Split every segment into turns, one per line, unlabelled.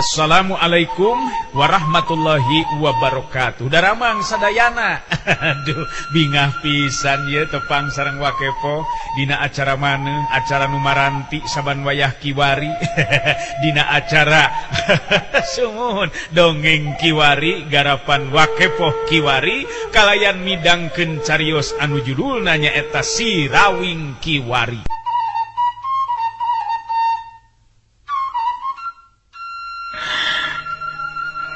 Assalamualaikum warahmatullahi wabarakatuh. Daramang sadayana. Aduh, bingah pisan ye tepang sareng wakepo dina acara maneh, acara numaranti saban wayah kiwari. Dina acara sumuhun dongeng kiwari garapan wakepo kiwari kalayan midangkeun carios anu judulna nyaeta Si Rawing Kiwari.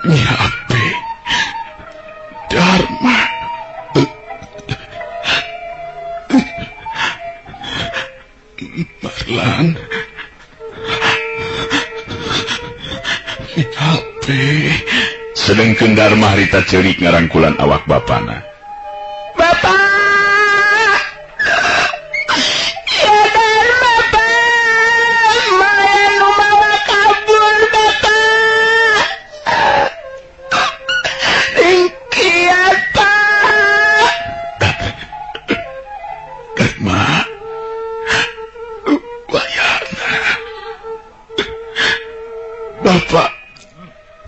Nyape Dharma Marlan Nyape sedengkeun Dharma harita ceurik ngarangkulan awak bapana. Bapak Bapak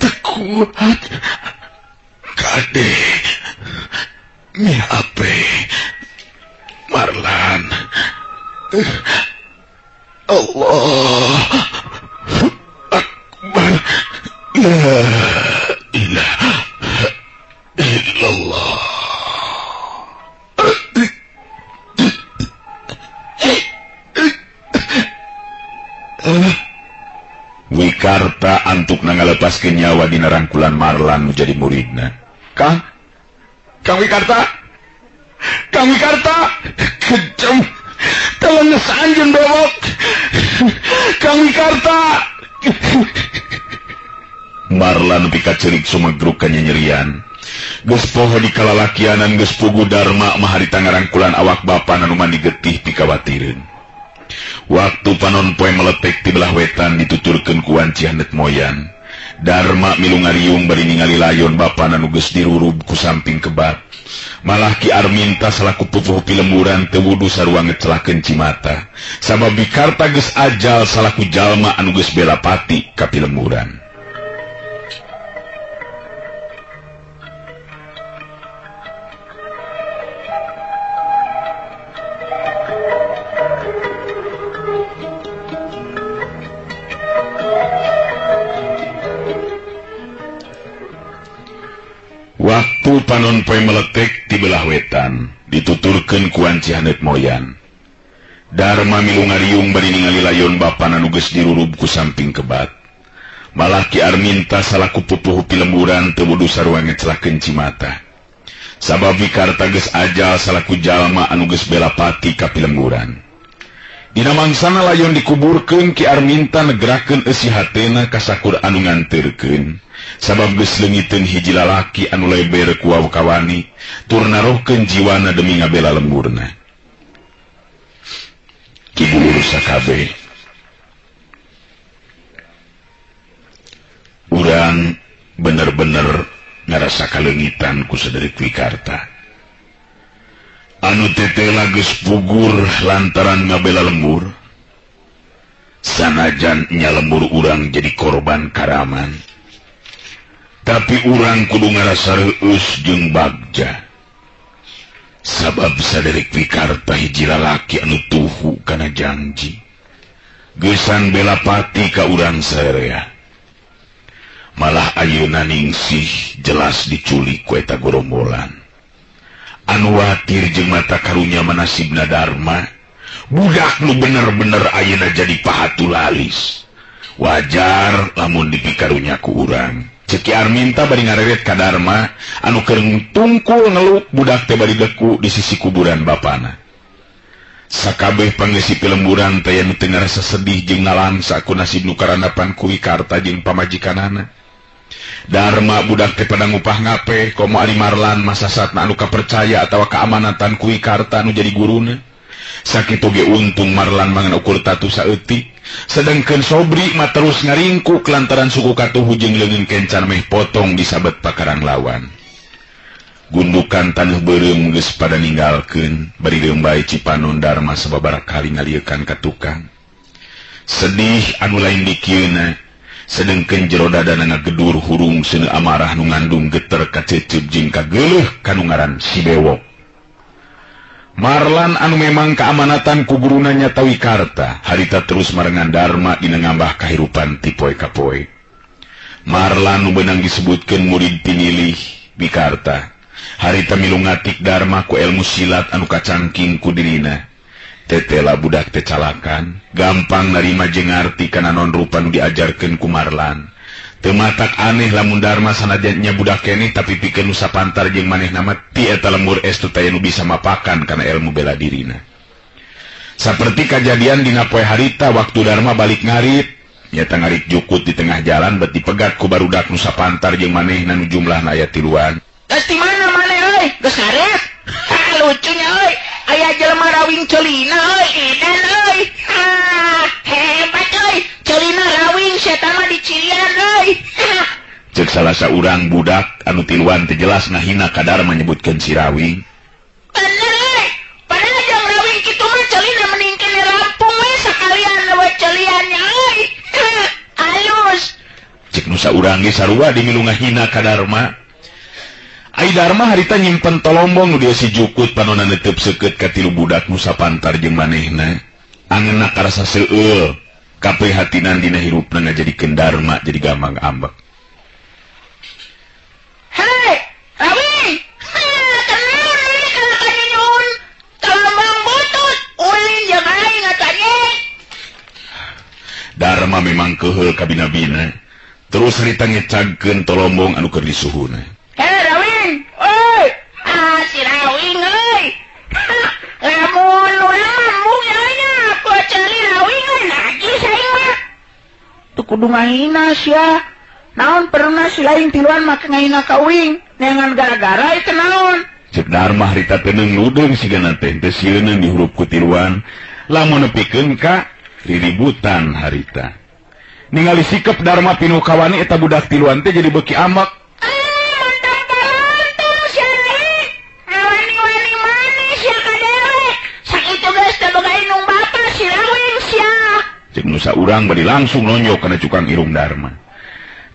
tekuat kade nyape Marlan Allah Akbar la ilaha illallah. Wikarta antuk nangalepaskeun nyawa dina rangkulan Marlan nu jadi muridna. Kang Wikarta, kejem, telenges anjeun bewok, Kang Wikarta. Marlan nepi ka ceurik sumegruk ka nyanyerian. Geus poho di kalalakianan geus pugu Dharma mah harita ngarangkulan awak bapana nu mandi getih pikawatireun. Waktu panon poe meletek di belah wetan dituturkeun ku wanci handet moyan. Dharma milu ngariung bari ningali layon bapana nu geus dirurub ku samping kebat. Malah Ki Arminta salaku pupuh pilemburan teu wudu sarua ngecelakeun Cimata. Sabab Wikarta geus ajal salaku jalma anu geus bela pati ka pilemburan. Waktu panon poe meletek di belah wetan dituturkeun ku wanci handet moyan. Dharma milu ngariung bari ningali layon bapana nu geus dirurub ku samping kebat. Malah Ki Arminta salaku pupuh pilemburan teu wudu sarua ngecelakeun Cimata. Sabab Wikarta geus ajal salaku jalma anu geus bela pati ka pilemburan. Dina mangsana layon dikuburkeun Ki Arminta negerakeun eusi hatena ka sakur anu nganteurkeun. Sabab geus leungiteun hiji lalaki anu leber ku awakawani tur narohkeun jiwana demi ngabela lemburna. Ki Bulur sakabe, urang bener-bener ngarasa kaleungitan ku saderek Wikarta. Anu tetela geus pugur lantaran ngabela lembur. Sanajan nya lembur urang jadi korban karaman. Tapi urang kudu ngarasa reueus jeung bagja. Sabab saderek Wikarta hiji lalaki anu tuhu kana janji. Geusan bela pati ka urang saerea. Malah ayeuna ningsih jelas diculik ku eta gorombolan. Anu watir jeung mata karunya manasibna Dharma, budak nu bener-bener ayeuna jadi pahatu lalis. Wajar lamun dipikarunya ku urang. Ceki Arminta bari ngareret ka Dharma anu keur tungkul ngeluk budak teh bari deku di sisi kuburan bapana. Sakabeh panggesi pilemburan teh anu teu ngarasa sedih jeung nalamsa ku nasib nu karandapan ku Wikarta jeung pamajikanana. Dharma budak teh pada ngupah ngape komo ari Marlan masa satna anu kapercaya atawa keamanatan ku Wikarta anu jadi guruna. Sakitu ge untung Marlan mangan ukur tatu saeutik, sedengkeun Sobri mah terus ngaringkuk lantaran suku katuhu jeung leungeun kencan meh potong disabet pakarang lawan. Gundukan taneuh beureum geus pada ninggalkeun, bari deung bae Cipanon Dharma sababaraha kali ngaliekan ka tukang. Sedih anu lain dikieuna, sedengkeun jero dadana ngagedur hurung seuneu amarah nu ngandung geter ka ceuceub jeung kageuleuh kanu ngaran si Bewok. Marlan anu memang keamanatan ku guruna nyata Wikarta, harita terus marengan Dharma dina ngambah kahirupan ti poe ka poe. Marlan nu beunang disebutkeun murid pinilih Wikarta, harita milu ngatik Dharma ku ilmu silat anu kacangking ku dirina. Tetela budak teh calakan, gampang narima jeung ngarti kana non rupa nu diajarkeun ku Marlan. Teu matak aneh lamun Dharma sanajan nya budak keneh tapi pikeun nu sapantar jeung manehna mah ti eta lembur estu taya nu bisa mapakan kana ilmu bela dirina. Saperti kajadian dina poe harita waktu Dharma balik ngarit, nyata ngarit jukut di tengah jalan beti pegat ku barudak nu sapantar jeung manehna nu jumlahna aya 3.
Geus di mana maneh euy? Geus ngaret? Lucunya euy. Aya jelema rawing celina euy, edan euy. Hebat euy. Celina rawing setan mah dicilian euy.
Cek salah saurang budak anu tiluan teh jelas ngahina ka Dharma nyebutkeun si rawing.
Bener euy. Padahal jeung rawing kitu mah celina mending kene rampung we sakalian we celiannya euy. Halus.
Cek nu saurang ge sarua dimilu ngahina ka Dharma. Ai Dharma harita nyimpen tolombong nu dia si jukut panonna neuteup seukeut ka 3 budak nu sapantar jeung manehna. Angeunna karasa seueul, kaprihatinan dina hirupna ngajadikeun Dharma jadi gampang ambek.
Hei, Rawing! Kenaon ini kana kanyun? Tolombong butut, ulin jeung aing ngatanya.
Dharma memang keheul ka bina-bina, terus harita ngecagkeun tolombong anu keur disuhuna.
Hei, Rawing! Oi! Si Rawing, oi! Lamun urang mambung nya, ku celi Rawing lagi saya mah. Tu kudu ngahina sia. Naon pernah si lain tiluan make ngahina ka Wing, nengan gara-gara itu naon?
Cek Dharma harita teuneng ludeung sigana teh teu sieun di huruf ku tiluan, lamun nepikeun ka riributan harita. Ningali sikep Dharma pinuh kawani eta budak tiluan teh jadi beuki ambek. Cek nusa urang bari langsung nonjok kana cukang irung Dharma.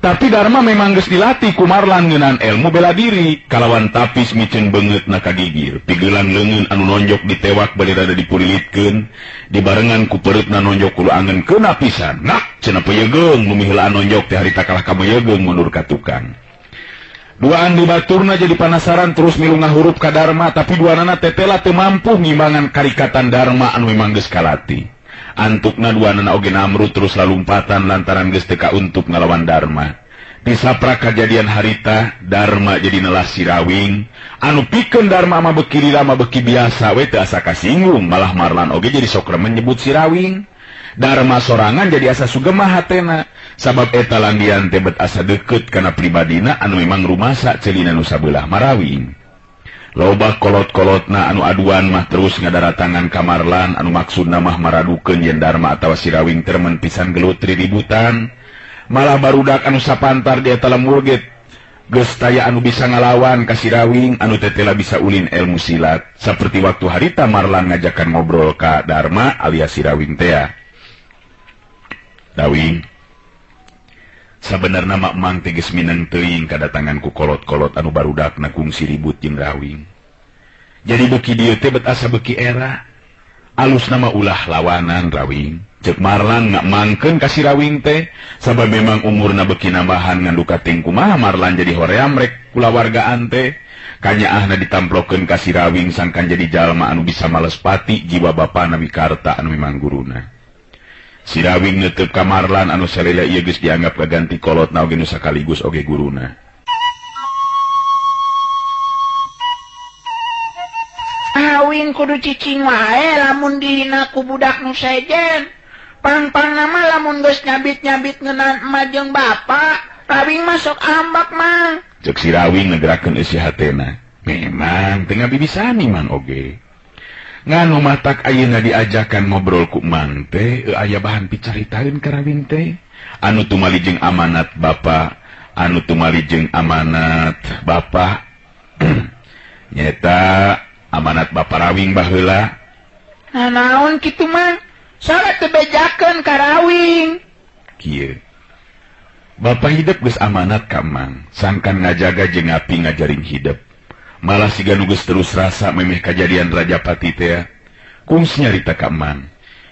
Tapi Dharma memang geus dilatih ku Marlan ngeunaan ilmu bela diri, kalawan tapis miceun beungeutna kagigir. Pigeulan leungeun anu nonjok ditewak bari rada dipurilitkeun, dibarengan ku peurutna nonjok kudu angeunkeun pisan. Nak cenah peyegeung nu miheulaan nonjok teh harita kalah ka meyegeung mundur ka tukang. Duaan di baturna jadi penasaran terus milu ngahurup ka Dharma, tapi duanana tetela teu mampu ngimbangan karikatan Dharma anu memang geus kalatih. Antukna duanana oge namrud terus lalumpatan lantaran geus teu kauntuk ngalawan Dharma. Disaprak kajadian harita, Dharma jadi nelah si Rawing. Anu pikeun Dharma mah beuki lila mah beuki biasa we teu asa kasinggung, malah Marlan oge jadi sok remen nyebut si Rawing. Dharma sorangan jadi asa sugemah hatena, sabab eta landian teh bet asa deukeut kana pribadina anu memang rumasa celina nu sabelah Marawing. Loba kolot-kolotna anu aduan mah terus ngadaratangan ka Marlan anu maksudna mah maradukeun yen Dharma atawa si Rawing termen pisan gelut riributan. Malah barudak anu sapantar di eta lembur geus taya anu bisa ngalawan ka si Rawing anu tetela bisa ulin ilmu silat. Saperti waktu harita Marlan ngajakan ngobrol ka Dharma alias si Rawing teh. Rawing, sabenerna mak mang teh geus mineng teuing kadatangan ku kolot-kolot anu barudakna kungsi ribut jeung Rawing. Jadi beuki dieu teh bet asa beuki era. Alusna mah ulah lawanan Rawing. Cek Marlan ngakmangkeun ka si Rawing teh, sabab memang umurna beuki nambahan ngan duka ting kumaha Marlan jadi hoream rek kulawargaan teh. Kanyaahna ditamplokeun ka si Rawing sangkan jadi jalma anu bisa malespati jiwa bapana Wikarta anu memang guruna. Si Rawing neuteup ka Marlan anu salela ieu geus dianggap kaganti kolotna oge nu sakaligus oge guruna.
Rawing kudu cicing wae lamun dihina ku budak nu sejen. Pang-pang nama lamun geus nyabit-nyabit ngeunaan emak jeung bapa, Rawing masuk ambak mang.
Cek si Rawing ngegerakeun isi hatena. Memang tengah bibisani man oge. Nganu matak ayeuna diajakan ngobrol ku mang teh aya bahan picaritaeun ka Rawing teh. Anu tumali jeung amanat bapa, nyeta amanat bapa Rawing baheula.
Nah naon kitu mang? Salah teu bejakeun ka Rawing.
Kieu. Bapa hidup geus amanat ka mang, sangkan ngajaga jeung ngapi ngajaring hidup. Malah siga nu geus terus rasa memeh kajadian Rajapati teh. Kungs nyarita ka mang.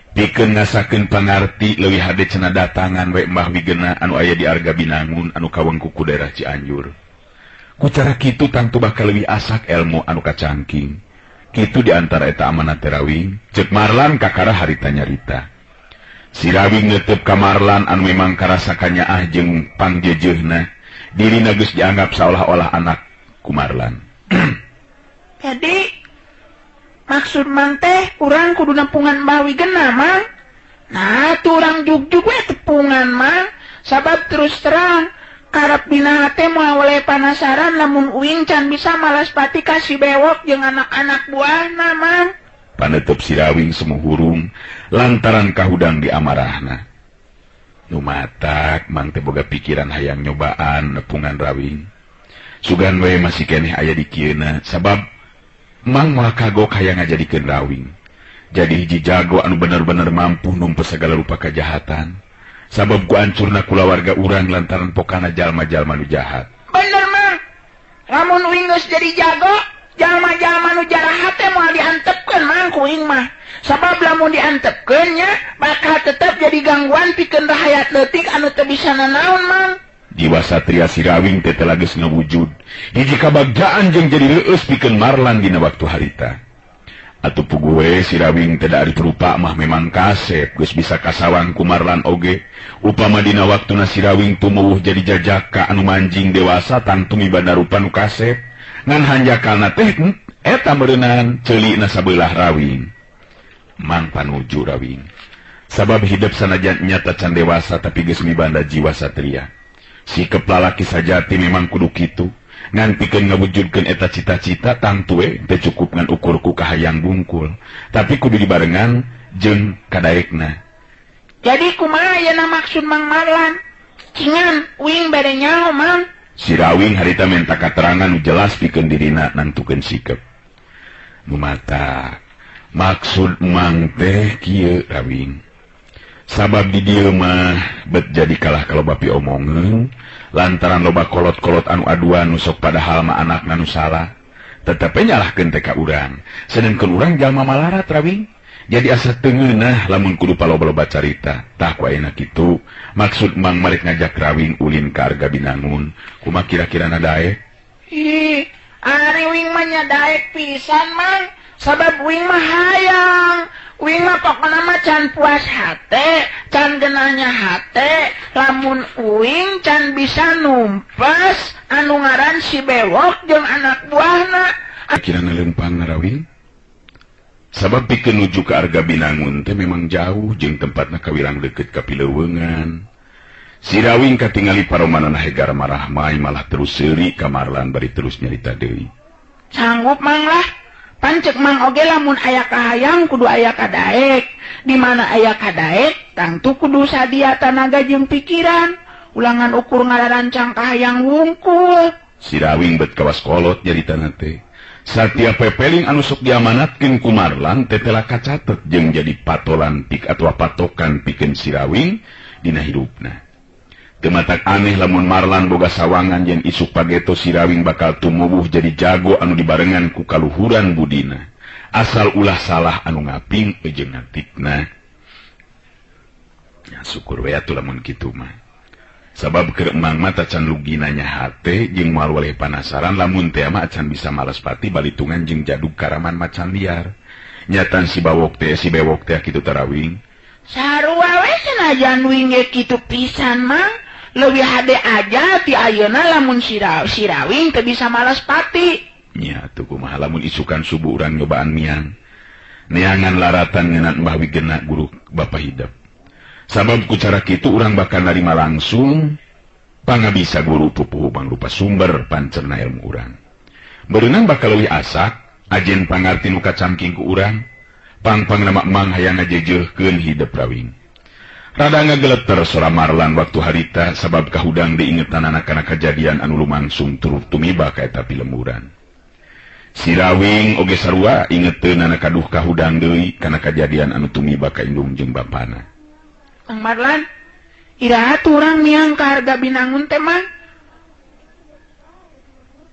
Pikeun ngasakeun pangarti leuwih hade cenah datangan we Mbah Wigena anu aya di Arga Binangun anu kawengku ku daerah Cianjur. Ku cara kitu tangtu bakal leuwih asak ilmu anu kacangking. Kitu di antara eta amanat Rawing, cek Marlan kakara harita nyarita. Si Rawing netep ka Marlan anu memang karasa kanyaah jeung pangjejeuna, dirina geus dianggap seolah-olah anak ku Marlan.
Jadi maksud mang teh urang kudu nempungan Mbah Wigena mang. Nah tuh urang jugjug we tepungan mang. Sabab terus terang karep dina teh moal oleh panasaran lamun uing can bisa malaspati ka si bewok jeung anak-anak buahna mang.
Panetep si Rawing semuhurung lantaran kahudang di amarahna. Nu matak mang teh boga pikiran hayang nyobaan nepungan Rawing. Sugan we masih keneh aya di kieuna sabab mang moal kagok hayang ngajadikeun Rawing. Jadi hiji jago anu bener-bener mampu numpes segala rupa kejahatan. Sabab ku ancurna kulawarga urang lantaran pokana jalma-jalma nu jahat.
Bener mang. Lamun uing geus jadi jago, jalma-jalma nu jahat teh moal diantepkeun mang ku uing mah. Sabab lamun diantepkeun nya bakal tetep jadi gangguan pikeun rahayat leutik anu teu bisa nanaon mang.
Jiwa satria si Rawing teh telah geus ngawujud. Hiji kabagjaan jeung jadi reueus pikeun Marlan dina waktu harita. Atuh puguh we si Rawing teh da ari rupa mah memang kasep geus bisa kasawang ku Marlan oge. Upama dina waktuna si Rawing tumuwuh jadi jajaka anu manjing dewasa tangtu mibanda rupa nu kasep. Ngan hanjakalna teh eta meureunan ceulina sabelah Rawing. Mang panuju Rawing. Sabab hidup sanajan nyata can dewasa tapi geus mibanda jiwa satria. Sikep lalaki sajati memang kudu kitu. Ngan pikeun ngawujudkeun eta cita-cita tangtu we teu cukup ngan ukurku kahayang bungkul, tapi kudu dibarengan jeung kadaekna.
Jadi kumaha yeuna maksud Mang Marlan? Cingan uing bade nyaho mang?
Si Rawing harita minta katerangan nu jelas pikeun dirina nantukeun sikep. Nu matak maksud mang teh kieu Rawing. Sabab di dieu mah bet jadi kalah kaloba pi omongeun lantaran loba kolot-kolot anu aduan nu sok padahal mah anakna nu salah. Tetapi nyalahkeun teh ka urang. Sedengkeun urang jalma malarat Rawing. Jadi asa teu ngeunah lamun kudu paloba-loba carita. Tah ku ayeuna kitu, maksud Mang marek ngajak Rawing ulin ka Arga Binangun. Kumaha kira-kirana daek?
Ih, ari uing mah nya daek pisan mang. Sabab uing mah hayang. Uing mah pokona mah can puas hate, can genahnya hate, lamun uing can bisa numpas anu ngaran si bewok jeung anak buahna.
Kirana leumpang Rawing. Sabab pikeun nuju ka Arga Binangun teh memang jauh jeung tempatna kawirang deukeut ka Pileuweungan. Si Rawing katingali paromanana hegar marah mai malah terus seuri ka Marlan bari terus nyarita deui.
Sanggup mang lah. Pancek mang oge lamun aya kahayang kudu aya kadaek. Di mana aya kadaek, tangtu kudu sadia tanaga jeung pikiran. Ulangan ukur ngarancang kahayang wungkul.
Si Rawing bet kawas kolot nyaritana teh. Satia pepeling anu sok diamanatkeun ku Marlan teh telah kacatet jeung jadi patolantik atawa patokan pikeun si Rawing dina hidupna. Teu matak aneh lamun Marlan boga sawangan yen isuk pageto si Rawing bakal tumuwuh jadi jago anu dibarengan ku kaluhuran budina. Asal ulah salah anu ngaping jeung ngatikna. Ya syukur we atuh lamun kitu mah. Sabab keur emang mah can lugina nya hate jeung moal waleh panasaran lamun teh mah can bisa malaspati balitungan jeung jadug karaman macan liar. Nyatan si bewok teh kitu Rawing.
Sarua we sanajan uing ge kitu pisan mang. Leuwih hade aja ti ayeuna lamun si Rawing teu bisa malaspati.
Nya tuh kumaha lamun isukan subuh urang nyobaan miang. Neangan laratan ngeunaan Mbah Wigena guru bapa hidup. Sabab ku cara kitu urang bakal narima langsung pangabisa guru pupuh mangrupa sumber pancerna ilmu urang. Berenang bakal leuwih asak, ajen pangarti nu kacamking ku urang, pang nama emang hayang ngajejeuhkeun hidup rawing. Rada ngageleter sora Marlan waktu harita sabab kahudang diingetan anak-anak kejadian anu lumangsung turut tumiba ka eta pilemuran. Si rawing oge sarua ingeteun anak kaduh kahudang deui kana kejadian anu tumiba ka indung jeung bapana.
Kang Marlan, iraha tu urang miang ka harga binangun teh mah.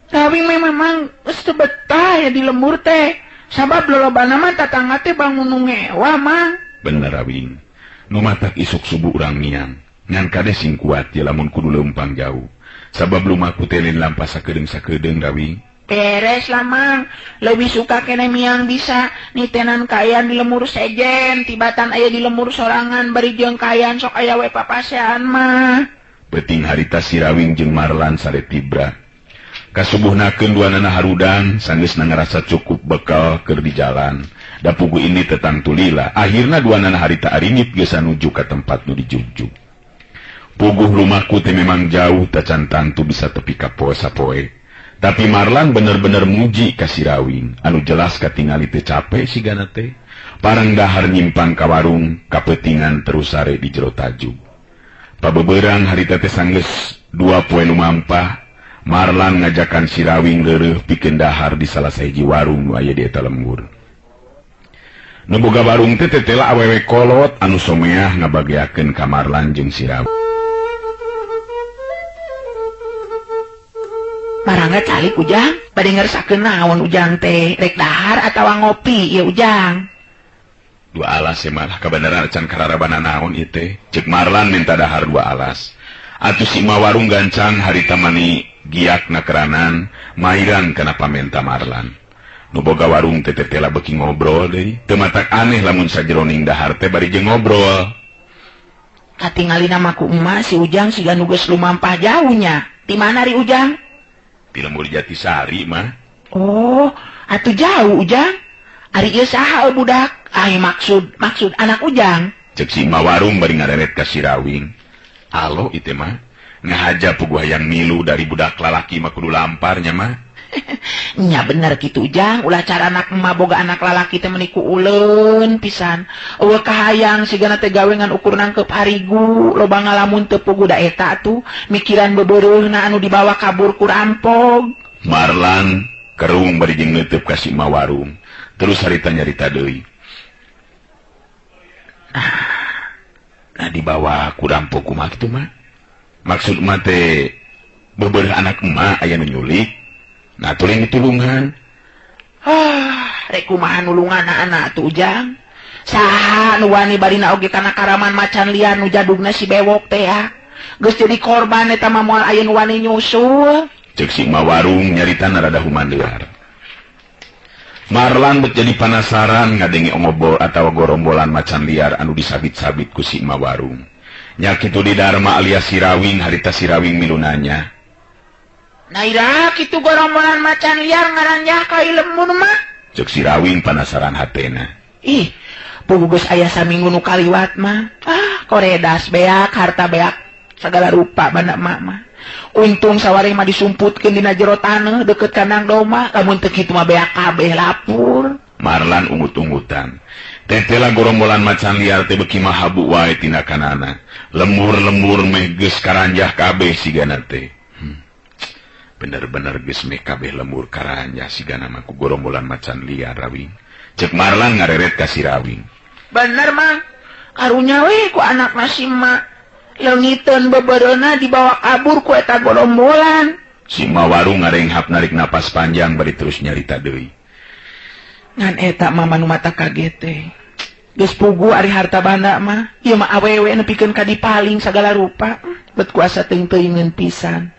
Rawing memang geus teu betah ya di lembur teh. Sabab lolobana mah tatangga teh bangun nu ngewa mah.
Bener rawing. Nu matak isuk subuh urang miang. Ngan kade sing kuat ya lamun kudu leumpang jauh. Sabab lumaku teh lain lampas sakedeung rawing.
Beres lah mang. Lebih suka kene miang bisa nitenan kayan di lemur sejen. Tibatan aya di lemur sorangan bari jeung kayan sok aya we papasean mah.
Penting harita si rawing jeung Marlan sare tibra. Kasubuhnakeun duanana harudan sanggeus ngarasa cukup bekal keur di jalan. Da pugu ini tetang tulila. Akhirna duanana harita aringit geus nuju ka tempat nu dijujug. Puguh rumahku teh memang jauh tacan tantu bisa tepi ka poe-sapoe. Tapi Marlan bener-bener muji ka si rawing anu jelas katingali teu capek sigana teh. Parang dahar nyimpang ka warung kapetingan terus sare di jero tajug. Pabebeurang harita teh sanggeus 2 poe lumampah. Marlan ngajakan si rawing leureuh pikeun dahar di salah sahiji warung nu aya di eta lembur. Nu boga warung teh tetela awewe kolot anu someah ngabagiakeun ka Marlan jeung si rawing.
Marangga calik Ujang, bade ngeresakeun naon Ujang teh, rek dahar atawa ngopi ya Ujang.
2 alas ya malah kabeneran can kararabana naon ieu teh. Ceuk Marlan minta dahar 2 alas. Atuh si imah warung gancang harita mani giak na keranan mairan kana pamenta Marlan. Nu boga warung teh tetela beuki ngobrol deui. Teu matak aneh lamun sajeroning dahar teh bari jeung ngobrol.
Katingalina mah ku emak si Ujang siga nu geus lumampah jauhnya. Di mana ri Ujang?
Di lembur Jatisari mah.
Oh, atuh jauh Ujang. Ari ieu saha budak? Ai maksud anak Ujang.
Cek si imah warung bari ngareret ka si rawing. Alo ieu mah ngahaja puguh hayang milu dari budak lalaki mah kudu lamparnya mah.
Nya bener kitu Ujang, ulah cara anak emak boga anak lalaki teh meniku uleun pisan. Eueuh kahayang sigana teh gawe ngan ukur nangkep harigu, loba ngalamun teu puguh da eta tuh, mikiran bebeureuhna anu dibawa kabur ku rampog.
Marlan kerung bari jeung neuteub ka si imah warung. Terus harita nyarita deui. Nah dibawa ku rampog kumaha kitu mah? Maksud emak teh bebeureuh anak emak aya nu nyulik. Nah tuluy ditulungan.
Rek kumaha nulunganna anak tuh Ujang? Saha nu wani barina oge kana karaman macan liar nu jadugna si bewok teh ya. Geus jadi korban eta mah moal aya nu wani nyusul.
Ceuk si imah warung nyaritana rada humandeuar. Marlan bet jadi penasaran ngadenge ngobrol atawa gorombolan macan liar anu disabit-sabit ku si imah warung. Nya kitu di Darma alias si rawing harita si rawing milu nanya.
Naira kitu gorombolan macan liar ngaranjah ka lembur mah.
Ceuk si rawing penasaran hatena.
Ih, puguh geus aya saminggu nu kaliwat mah. Koredas beak, harta beak, segala rupa banda emak mah. Untung sawari mah disumputkeun dina jero taneuh deukeut kandang domba, lamun teu kitu mah beak kabeh lapur.
Marlan ungut-ungutan. Tetela gorombolan macan liar teh beuki mah habu wae tinakanana. Lembur-lembur meh geus karanjah kabeh sigana teh. Bener-bener geus meh kabeh lembur karanjah sigana mah ku gorombolan macan liar rawing. Ceuk Marlan ngareret ka si rawing.
Bener mah, karunya we ku anak nasi mak. Leungiteun bebeureuhna dibawa kabur ku eta gorombolan.
Si imah warung ngarenghap narik napas panjang bari terus nyarita deui.
Ngan eta mah manu mata kaget teh. Geus puguh ari harta banda mah, ieu mah awewe nepikeun ka dipaling sagala rupa. Bet kuasa teuing-teuingeun pisan.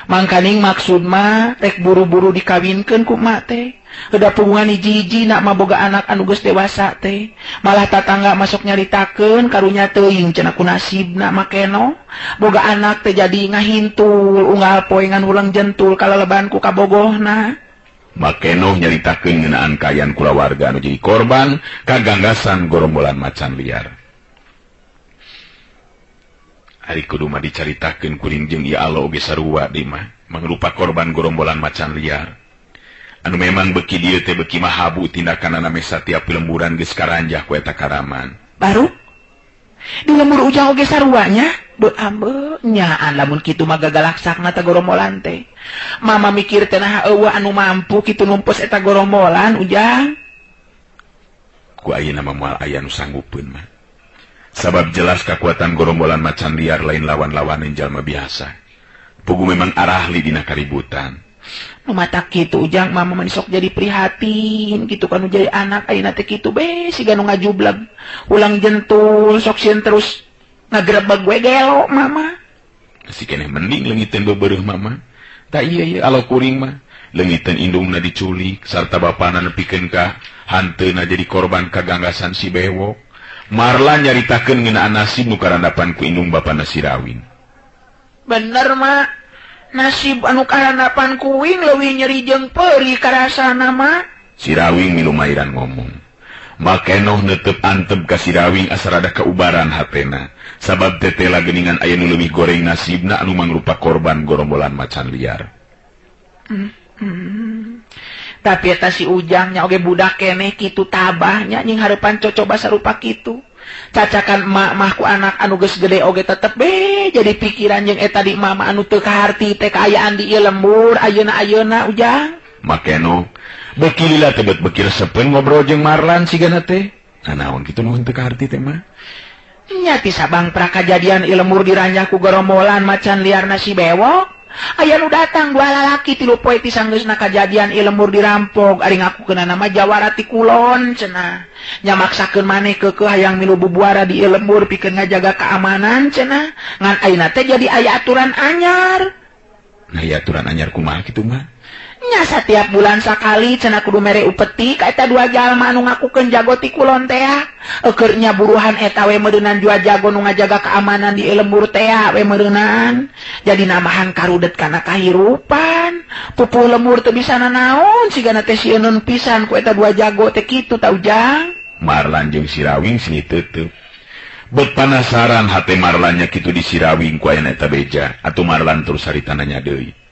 Mangkaning maksud mah rek buru-buru dikawinkeun ku mak teh. Heuda pugungan hiji-hiji nak mah boga anak anu geus dewasa teh. Malah tatangga masuk nyaritakeun karunya teuing cenah ku nasibna makeno. Boga anak teh jadi ngahintul unggal poe ngan ulang jentul kaleleban ku kabogohna.
Makeno nyaritakeun ngeunaan kayan kulawarga anu jadi korban kaganggasan gorombolan macan liar. Ari kudu mah dicaritakeun kuring jeung ieu Allah oge sarua deui mah mangrupa korban gorombolan macan liar. Anu memang beki dieu teh beki mah habu tindakanna mesa tiap lemburan geus karanjah ku eta Karaman.
Baru di lembur ujang oge saruanya do ambe nyaan lamun kitu mah gagalaksakna ta gorombolan teh. Mama mikir teh nah eueuh anu mampu kitu numpes eta gorombolan ujang.
Ku ayeuna mah moal aya nu sanggupkeun mah. Sabab jelas kekuatan gorombolan macan liar lain lawan-lawanan jalma biasa. Pugu memang arahli dina kaributan.
Nu mata kitu ujang mama mah sok jadi prihatin kitu kan jadi anak ayeuna teh kitu be siga nu ngajubleg. Ulang jentul sok sieun terus ngagrebeg we gelo mama.
Si keneh mending leungiteun bebeureuh mama. Ta ieu alo kuring mah leungiteun indungna diculik sarta bapana nepikeun ka hanteuna jadi korban kaganggasan si bewok. Marlan nyaritakeun ngeunaan nasib nu karandapan ku indung bapana si Rawing.
Bener mak, nasib anu karandapan kuing leuwih nyeri jeung peuri karasana mak.
Si Rawing milu mairan ngomong. Makenoh neuteup antep ka si Rawing asa rada kaubaran hatena. Sabab tetela geuningan aya nu leuwih goreng nasibna anu mangrupa korban gorombolan macan liar.
Tapi eta si Ujangnya oge budak keneh kitu tabahnya nying hareupan cocoba sarupa kitu. Cacakan emak mah ku anak anu geus gede oge tetep be jadi pikiran jeung eta di mama anu teu kaharti teh kaayaan di ieu lembur ayeuna Ujang.
Makeno beuki lila teh beuki resepeun ngobrol jeung Marlan sigana teh. Naon kitu nu teu kaharti teh mah?
Nya ti sabang prakajadian ieu lembur diranjah ku gorombolan macan liarna si bewok. Aya nu datang dua lalaki 3 poe ti sanggeusna kajadian ieu lembur dirampok ari ngakukeunna nama Jawara ti Kulon cenah. Nya maksakeun maneh keukeuh hayang milu bubuara di ieu lembur pikeun ngajaga keamanan cenah. Ngan ayeuna teh jadi aya aturan anyar.
Nah, ieu aturan anyar kumaha kitu mah?
Nya setiap bulan sakali cenah kudu mere upeti ka eta 2 jalma anu ngakukeun jago ti Kulon teh. Keur nya buruhan eta we meureunan jua jago nu ngajaga keamanan di ieu lembur teh we meureunan. Jadi namahan karudet kana kahirupan. Pupuh lembur teu bisa nanaon sigana teh sieun pisan ku eta 2 jago teh kitu ta Ujang.
Marlan jeung si Rawing sini teuteub. Beut panasaran hate Marlannya kitu di si Rawing ku aya eta beja. Atuh Marlan terus harita nanya deui.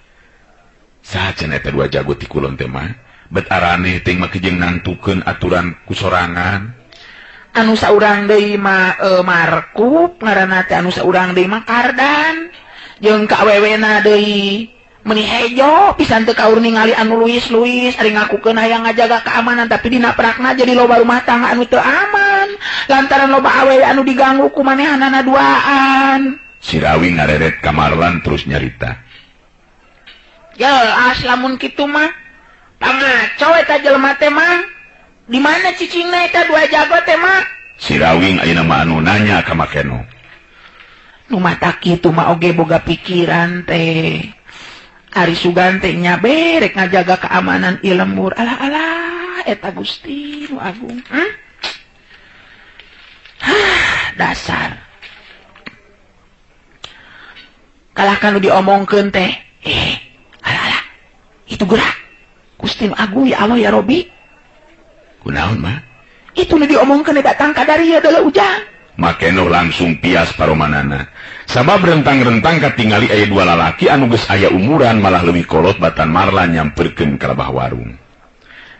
Saha cenah eta 2 jago ti Kulon teh mah? Bet arane teh mah kejeng nantukeun aturan kusorangan.
Anu saurang deui mah Markup, ngaranna teh anu saurang deui mah Kardan. Jeung ka awewena deui meuni hejo pisan teu kaur ningali anu luis-luis ari ngakukeun hayang ngajaga keamanan tapi dina prakna jadi loba rumah tangga anu teu aman. Lantaran loba awewe anu diganggu ku manehanana duaan.
Si Rawing ngareret ka Marlan terus nyarita.
Jelas lamun kitu mah. Pangaco eta jelema teh mah. Di mana cicingna eta 2 jago teh mah?
Si Rawing ayeuna mah anu nanya ka Makeno.
Nu mata kitu mah oge boga pikiran teh. Ari sugan teh nya berek ngajaga keamanan ieu lembur. Alah eta Gusti nu agung. Dasar. Kalah kanu diomongkeun teh. Alah. Itu gerak. Gusti nu agung ya Allah ya Robi.
Kunaon mah?
Itu nu diomongkeun datang ka dari adalah Ujang.
Makeno langsung pias paromanana. Sabab rentang-rentang katingali aya 2 lalaki anu geus aya umuran malah leuwih kolot batan Marlan nyamperkeun ka lebah warung.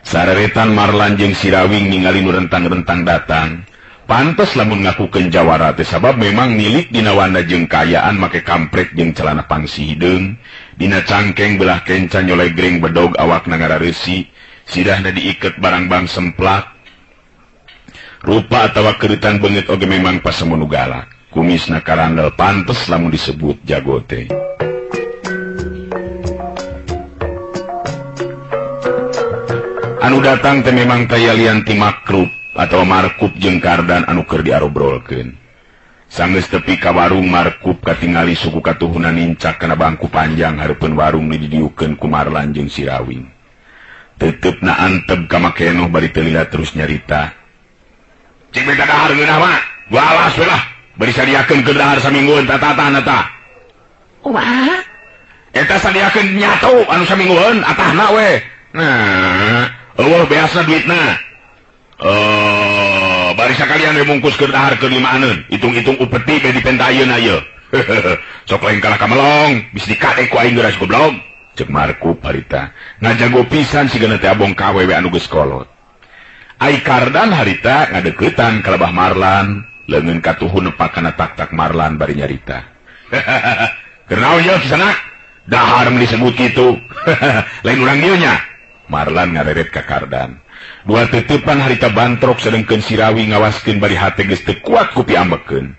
Sareretan Marlan jeung si Rawing ningali nu rentang-rentang datang. Pantes lamun ngakukeun Jawara teh sabab memang milik dina wanda jeung kaayaan make kampret jeung celana pangsi hideung. Dina cangkeng belah kenca nyoleh greng bedog awakna ngarareusi. Sidahna diiket barang bang semplak. Rupa atawa keuretan beungeut oge memang pasemonu galak. Kumisna karandel pantes lamun disebut jago teh. Anu datang teh memang tayalian ti Makrup atawa Markup jeung Kardan anu keur diarobrolkeun. Sanggeus tepi ka warung Markup katingali suku katuhuna nincak kana bangku panjang hareupeun warung nu didiukeun ku Marlan jeung si Rawing. Teteupna antep ka Makeno bari teu lila terus nyarita. Cing beda dahar geunah mah, gua alas we lah. Bari sadiakeun keur dahar saminggueun tatatan eta.
Kumaha?
Eta sadiakeun nyato anu saminggueun atahna we. Nah, eueuh beasna duitna. Bari sakalian we bungkus keur dahar keur 5 aneun. Hitung-hitung upeti be dipenta ayeuna ieu. Sok lain kalah kamelong, bisa dikadek ku aing geus goblok. Cek Markup harita. Ngajago pisan sigana teh abong ka awewe anu geus kolot. Ai Kardan harita ngadeuketan ka Lebah Marlan, leungeun katuhun nepakana tak-tak Marlan bari nyarita. Kenaon ye kisana? Dahar mun disebut kitu. Lain urang dieu nya. Marlan ngareret ka Kardan. Dua teutepan harita bantrok sedengkeun si Rawi ngawaskeun bari hate geus teu kuat ku piambekeun.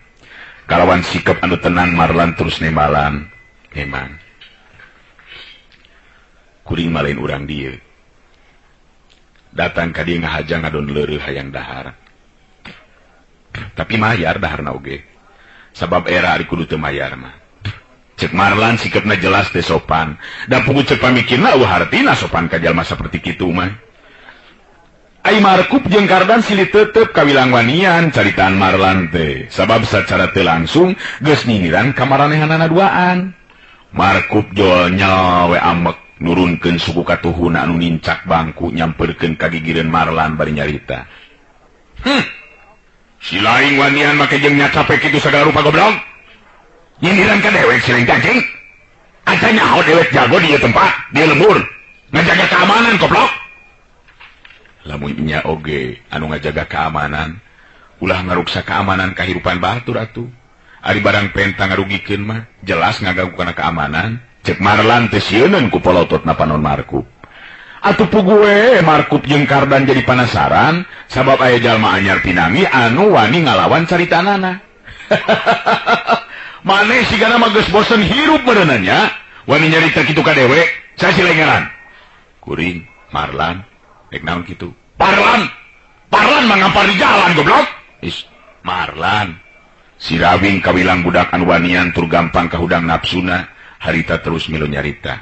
Kalawan sikap anu tenang Marlan terus nemalan. Memang kuring malain urang dieu. Datang ka dieu ngahajang ngadon leureuh hayang dahar. Tapi mayar daharna oge. Sabab era ari kudu teu mayar mah. Cek Marlan sikapna jelas teh sopan. Dan puguh cek pamikirna eueuh hartina sopan ka jalma saperti kitu mah. Ai Markup jeung Kardan silih teuteup kawilang wanian caritaan Marlan teh. Sabab sacara teu langsung geus nyingiran ka maranehanana duaan. Markup jolnya we amek nurunkeun suku katuhuna anu nincak bangku nyamperkeun ka gigireun Marlan bari nyarita. Si laing wanian make jeung nya capek kitu sagala rupa goblok. Nyindiran ka dewek si laing cacing. Asa nyaho dewek jago di ieu tempat, di lembur. Ngajaga keamanan goblok. Lamun nya oge anu ngajaga keamanan, ulah ngaruksa keamanan kahirupan batur atuh. Ari barang penta ngarugikeun mah jelas ngaganggu kana keamanan. Cek Marlan teh sieun ku polototna panon Markup. Atuh puguh Markup jeung Kardan jadi penasaran sabab aya jalma anyar pinami anu wani ngalawan caritanana. Maneh sigana mah geus bosen hirup meureunna nya, wani nyarita kitu ka dewe, sasilengeran. Kuring Marlan dek naon kitu? Parlan mah ngampar di jalan goblok. Marlan. Si Rawing kawilang budak anu wanian tur gampang kahudang nafsuna, harita terus milu nyarita.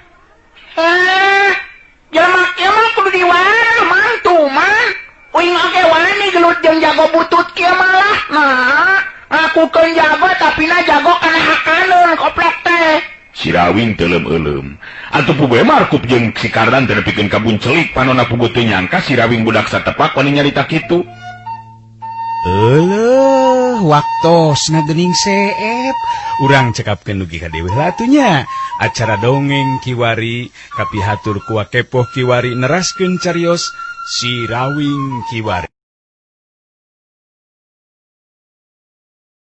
Jelema kieu mah kudu diwar mantu man. Uing oge wani gelut jeung jago butut kieu malah. Nah, ngakukeun jago tapi na jago kana hakaneun koplok teh.
Si Rawing teu leum-euleum. Atuh puguh Markup jeung si Kardan teh nepikeun kabuncelik panonna puguh teu nyangka si Rawing budak satepak wani nyarita kitu.
Waktosna geuning seep. Urang cekapkeun dugi ka dewe latunya. Acara dongeng kiwari kapihatur ku Wakepoh kiwari neraskeun carios Si Rawing kiwari.